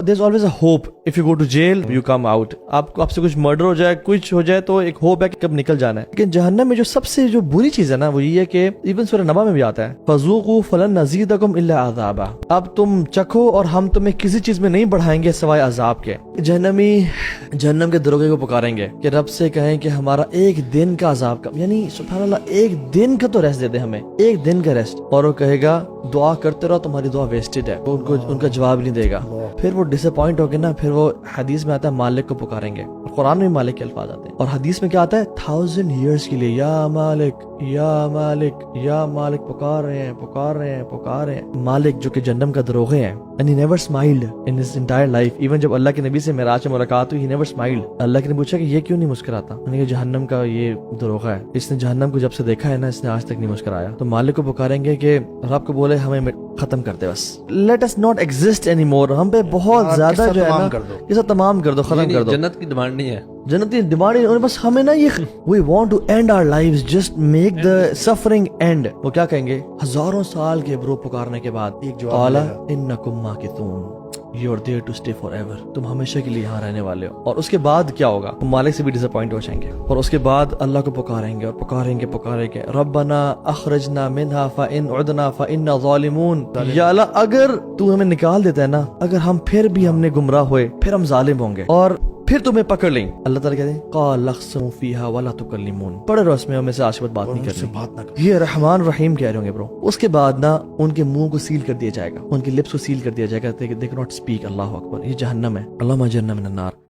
there's always a hope. If you go to jail, you come out. आपसे कुछ murder हो जाए, कुछ हो जाए तो एक होप है कि कब निकल जाना है. लेकिन जहन्नम में जो सबसे जो बुरी चीज है ना वो ये है कि इवन सूरह नबा में भी आता है, फज़ूक़ू फ़लन नज़ीदकुम इल्ला अज़ाबा. अब तुम चखो और हम तुम्हें किसी चीज में नहीं बढ़ाएंगे सिवाय अजाब के. जहन्नमी जहन्नम के दरोगे को पुकारेंगे कि रब से कहें कि हमारा एक दिन का अजाब का, यानी सुभान अल्लाह, एक दिन का तो रेस्ट दे दे हमें, एक दिन का रेस्ट. और वो कहेगा दुआ करते रहो, तुम्हारी दुआ वेस्टेड है. वो उनका जवाब नहीं देगा. फिर वो डिसअपॉइंट हो गए ना, फिर वो हदीस में आता है मालिक को पुकारेंगे. कुरान में मालिक के अल्फाज आते हैं और हदीस में क्या आता है, 1000 years के लिए या मालिक या मालिक या मालिक पुकार रहे हैं, पुकार रहे हैं, पुकार रहे हैं. मालिक जो कि जन्नम का दरोगे हैं. And he never smiled in his entire life. Even जब अल्लाह के नबी से मेराज में मुलाकात हुई, he never smiled. अल्लाह के ने पूछा कि ये क्यों नहीं मुस्कुराता. उन्होंने कहा जहन्नम का ये दरोगा है, इसने जहन्नम को जब से देखा है ना, इसने आज तक नहीं मुस्कुराया. तो मालिक को पुकारेंगे कि रब को बोले हमें खत्म कर दे बस. Let us not exist anymore. हम पे बहुत ज्यादा जो है ना, ये सब तमाम कर दो, खत्म कर दो. जन्नत की डिमांड नहीं है, जन्नत की डिमांड है, और बस हमें ना ये we want to end our lives, just make the suffering end. वो क्या कहेंगे हजारों साल के ब्रो पुकारने के बाद, एक जवाब आला इन्नकुम माकितून, you are there to stay forever. तुम हमेशा के लिए यहाँ रहने वाले हो. और उसके बाद क्या होगा, तुम मालिक से भी डिसअपॉइंट हो जाएंगे. और उसके बाद अल्लाह को पुकारेंगे और पुकारेंगे पुकारेंगे, रब्बना अखरजना मिनहा फइन उदना फइन्ना ज़ालिमून. या अल्लाह अगर तू हमें निकाल देता है ना, अगर हम फिर भी हमने गुमराह हुए, फिर हम जालिम होंगे और फिर तुम्हें पकड़ लेंगे. अल्लाह ताला कहते हैं क़ाल लख़्समू फ़ीहा वला तुकल्लिमून. पढ़े रहो इसमें, हमें से आज बात नहीं करनी. ये रहमान रहीम कह रहे होंगे ब्रो. उसके बाद ना उनके मुंह को सील कर दिया जाएगा, उनके लिप्स को सील कर दिया जाएगा, दे कैन नॉट स्पीक. अल्लाह अकबर. ये जहन्नम है. अल्लाहुम्मा अजिरना मिनन नार.